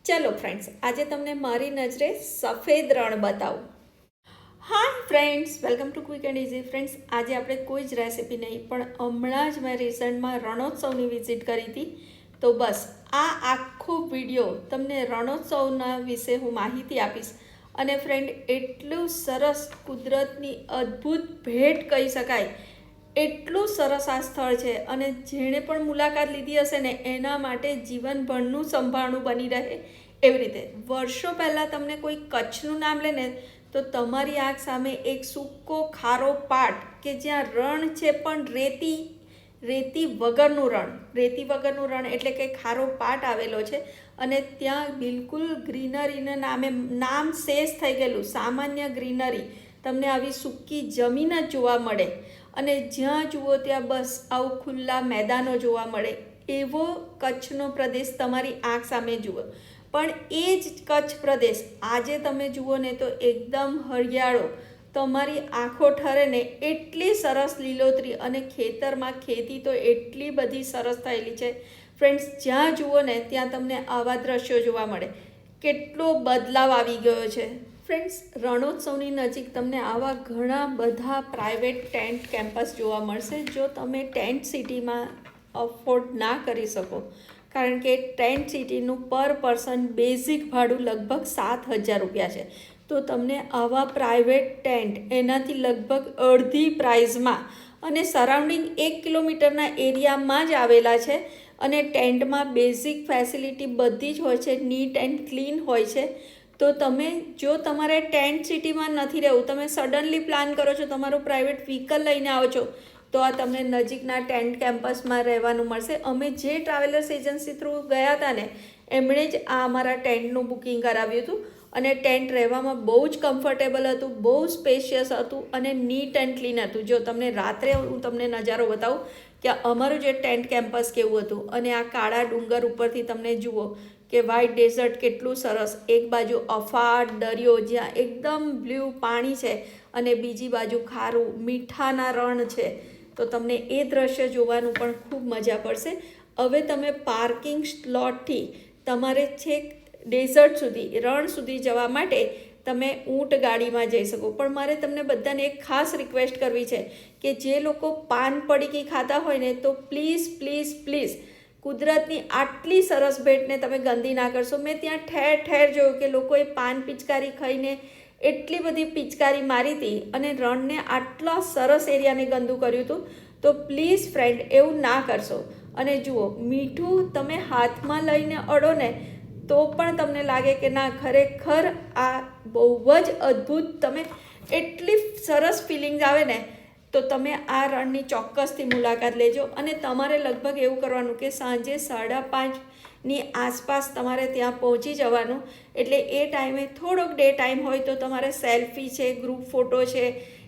ચલો ફ્રેન્ડ્સ, આજે તમને મારી નજરે સફેદ રણ બતાવું. Hi friends, welcome to Quick and Easy. Friends, આજે આપણે કોઈ જ રેસીપી નહીં, પણ હમણાં જ મેં રિસન્ટમાં રણોત્સવની વિઝિટ કરી હતી. તો બસ આ આખો વિડીયો તમને રણોત્સવના વિશે હું માહિતી આપીશ. અને ફ્રેન્ડ, એટલું સરસ કુદરતની અદ્ભુત ભેટ કહી શકાય, એટલું સરસ આ સ્થળ છે. અને જેણે પણ મુલાકાત લીધી હશે ને, એના માટે જીવનભરનું સંભાળણું બની રહે એવી રીતે. વર્ષો પહેલાં તમને કોઈ કચ્છનું નામ લે ને, તો તમારી આંખ સામે એક સૂકો ખારો પાટ, કે જ્યાં રણ છે પણ રેતી વગરનું રણ. રેતી વગરનું રણ એટલે કે ખારો પાટ આવેલો છે. અને ત્યાં બિલકુલ ગ્રીનરીના નામ શેષ થઈ ગયેલું, સામાન્ય ગ્રીનરી. તમને આવી સૂકી જમીન જ જોવા મળે. અને જ્યાં જુઓ ત્યાં બસ આવું ખુલ્લા મેદાનો જોવા મળે. એવો કચ્છનો પ્રદેશ તમારી આંખ સામે જુઓ. પણ એ જ કચ્છ પ્રદેશ આજે તમે જુઓ ને, તો એકદમ હરિયાળો, તમારી આંખો ઠરે ને એટલી સરસ લીલોતરી. અને ખેતરમાં ખેતી તો એટલી બધી સરસ થયેલી છે ફ્રેન્ડ્સ. જ્યાં જુઓ ને ત્યાં તમને આવા દ્રશ્યો જોવા મળે. કેટલો બદલાવ આવી ગયો છે ફ્રેન્ડ્સ. રણોત્સવની નજીક તમને આવા ઘણા બધા પ્રાઇવેટ ટેન્ટ કેમ્પસ જોવા મળશે. જો તમે ટેન્ટ સિટીમાં અફોર્ડ ના કરી શકો, કારણ કે ટેન્ટ સિટીનું પર પર્સન બેઝિક ભાડું લગભગ 7,000 રૂપિયા છે, તો તમને આવા પ્રાઇવેટ ટેન્ટ એનાથી લગભગ અડધી પ્રાઇઝમાં અને સરાઉન્ડિંગ 1 કિલોમીટરના એરિયામાં જ આવેલા છે. અને ટેન્ટમાં બેઝિક ફેસિલિટી બધી જ હોય છે, નીટ એન્ડ ક્લીન હોય છે. તો તમે જો તમારે ટેન્ટ સિટીમાં નથી રહેવું, તમે સડનલી પ્લાન કરો છો, તમારું પ્રાઇવેટ વ્હીકલ લઈને આવો છો, તો આ તમને નજીકના ટેન્ટ કેમ્પસમાં રહેવાનું મળશે. અમે જે ટ્રાવેલર્સ એજન્સી થ્રુ ગયા હતા ને, એમણે જ આ અમારા ટેન્ટનું બુકિંગ કરાવ્યું હતું. અને ટેન્ટ રહેવામાં બહુ જ કમ્ફર્ટેબલ હતું, બહુ સ્પેશિયસ હતું અને નીટ એન્ડ ક્લીન હતું. જો તમને રાત્રે હું તમને નજારો બતાવું કે અમારું જે ટેન્ટ કેમ્પસ કેવું હતું. અને આ કાળા ડુંગર ઉપરથી તમને જુઓ કે વ્હાઇટ ડેઝર્ટ કેટલું સરસ. એક બાજુ અફાટ દરિયો જ્યાં એકદમ બ્લુ પાણી છે, અને બીજી બાજુ ખારું મીઠાના રણ છે. તો તમને એ દ્રશ્ય જોવાનું પણ ખૂબ મજા પડશે. હવે તમે પાર્કિંગ સ્લોટથી તમારે છેક ડેઝર્ટ સુધી, રણ સુધી જવા માટે તમે ઊંટ ગાડીમાં જઈ શકો. પણ મારે તમને બધાને એક ખાસ રિક્વેસ્ટ કરવી છે કે જે લોકો પાન પડીકી ખાતા હોય ને, તો પ્લીઝ પ્લીઝ પ્લીઝ કુદરતની આટલી સરસ ભેટને તમે ગંદી ના કરશો. મેં ત્યાં ઠેર ઠેર જોયું કે લોકોએ પાન પિચકારી ખાઈને એટલી બધી પિચકારી મારી હતી અને રણને આટલા સરસ એરિયાને ગંદુ કર્યું હતું. તો પ્લીઝ ફ્રેન્ડ, એવું ના કરશો. અને જુઓ, મીઠું તમે હાથમાં લઈને અડો ને, તો પણ તમને લાગે કે ના, ખરેખર આ બહુ જ અદ્ભુત, તમે એટલી સરસ ફિલિંગ્સ આવે ને. તો તમે આ રણની ચોક્કસથી મુલાકાત લેજો. અને તમારે લગભગ એવું કરવાનું કે સાંજે 5:30ની આસપાસ તમારે ત્યાં પહોંચી જવાનું. એટલે એ ટાઈમે થોડોક ડે ટાઈમ હોય તો તમારે સેલ્ફી છે, ગ્રુપ ફોટો છે,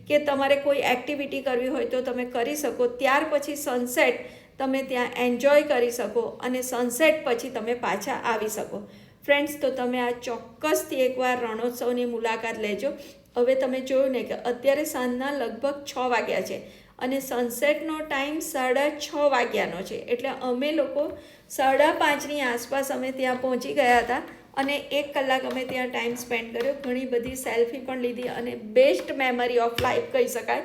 કે તમારે કોઈ એક્ટિવિટી કરવી હોય તો તમે કરી શકો. ત્યાર પછી સનસેટ તમે ત્યાં એન્જોય કરી શકો અને સનસેટ પછી તમે પાછા આવી શકો. ફ્રેન્ડ્સ, તો તમે આ ચોક્કસથી એકવાર રણોત્સવની મુલાકાત લેજો. હવે તમે જોયું ને કે અત્યારે સાંજના લગભગ 6 વાગ્યા છે અને સનસેટનો ટાઈમ 6:30 વાગ્યાનો છે. એટલે અમે લોકો 5:30ની આસપાસ અમે ત્યાં પહોંચી ગયા હતા અને 1 કલાક અમે ત્યાં ટાઈમ સ્પેન્ડ કર્યો. ઘણી બધી સેલ્ફી પણ લીધી અને બેસ્ટ મેમરી ઓફ લાઈફ કહી શકાય.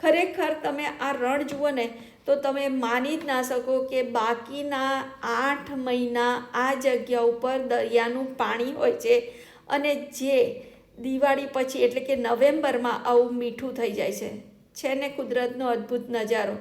ખરેખર તમે આ રણ જુઓ ને, તો તમે માની જ ના શકો કે બાકીના 8 મહિના આ જગ્યા ઉપર દરિયાનું પાણી હોય છે, અને જે દિવાળી પછી એટલે કે નવેમ્બરમાં આવું મીઠું થઈ જાય છે ને કુદરતનો અદ્ભુત નજારો.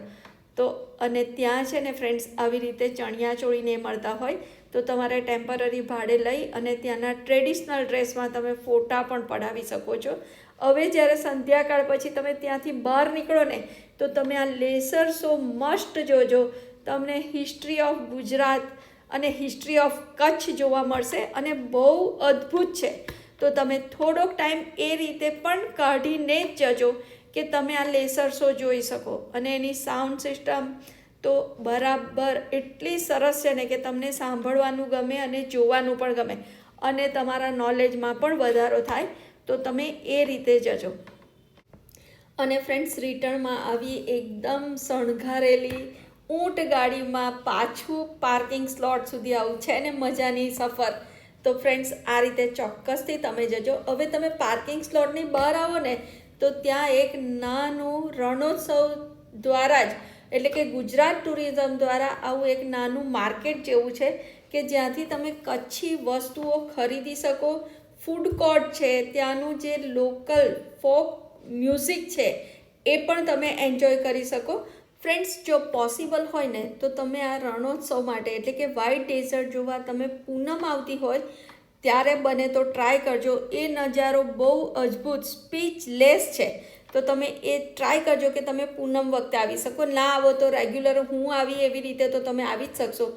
તો અને ત્યાં છે ને ફ્રેન્ડ્સ, આવી રીતે ચણિયાચોળીને મળતા હોય, તો તમારે ટેમ્પરરી ભાડે લઈ અને ત્યાંના ટ્રેડિશનલ ડ્રેસમાં તમે ફોટા પણ પડાવી શકો છો. હવે જ્યારે સંધ્યાકાળ પછી તમે ત્યાંથી બહાર નીકળો ને, તો તમે આ લેસર શો મસ્ટ જોજો. તમને હિસ્ટ્રી ઓફ ગુજરાત અને હિસ્ટ્રી ઓફ કચ્છ જોવા મળશે અને બહુ અદ્ભુત છે. તો તમે થોડોક ટાઈમ એ રીતે પણ કાઢીને જ જજો કે તમે આ લેસર શો જોઈ શકો. અને એની સાઉન્ડ સિસ્ટમ તો બરાબર એટલી સરસ છે ને કે તમને સાંભળવાનું ગમે અને જોવાનું પણ ગમે, અને તમારા નોલેજમાં પણ વધારો થાય. તો તમે એ રીતે જજો. અને ફ્રેન્ડ્સ, રિટર્નમાં આવી એકદમ શણગારેલી ઊંટ ગાડીમાં પાછું પાર્કિંગ સ્લોટ સુધી આવું છે ને મજાની સફર. તો ફ્રેન્ડ્સ આ રીતે ચોક્કસથી તમે જજો. હવે તમે પાર્કિંગ સ્લોટની બહાર આવો ને તો ત્યાં એક નાનું રણોત્સવ દ્વારા જ એટલે કે ગુજરાત ટુરિઝમ દ્વારા આવું એક નાનું માર્કેટ જેવું છે કે જ્યાંથી તમે કચ્છી વસ્તુઓ ખરીદી શકો. ફૂડ કોર્ટ છે, ત્યાંનું જે લોકલ ફોક મ્યુઝિક છે એ પણ તમે એન્જોય કરી શકો. ફ્રેન્ડ્સ, જો પોસિબલ હોય ને તો તમે આ રણોત્સવ માટે એટલે કે વ્હાઇટ ડેઝર્ટ જોવા તમે પૂનમ આવતી હોય ત્યારે બને તો ટ્રાય કરજો. એ નજારો બહુ અદ્ભુત સ્પીચલેસ છે. તો તમે એ ટ્રાય કરજો કે તમે પૂનમ વખતે આવી શકો. ના આવો તો રેગ્યુલર હું આવી એવી રીતે તો તમે આવી જ શકશો.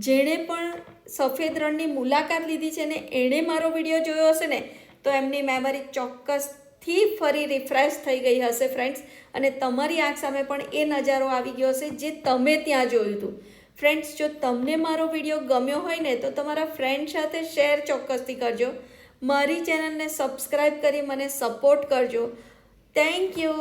જેણે પણ સફેદ રણની મુલાકાત લીધી છે ને એણે મારો વિડીયો જોયો હશે ને તો એમની મેમરી ચોક્કસથી ફરી રિફ્રેશ થઈ ગઈ હશે ફ્રેન્ડ્સ. અને તમારી આંખ સામે પણ એ નજારો આવી ગયો હશે જે તમે ત્યાં જોયું હતું. ફ્રેન્ડ્સ, જો તમને મારો વિડીયો ગમ્યો હોય ને તો તમારા ફ્રેન્ડ સાથે શેર ચોક્કસથી કરજો. મારી ચેનલને સબસ્ક્રાઈબ કરી મને સપોર્ટ કરજો. Thank you.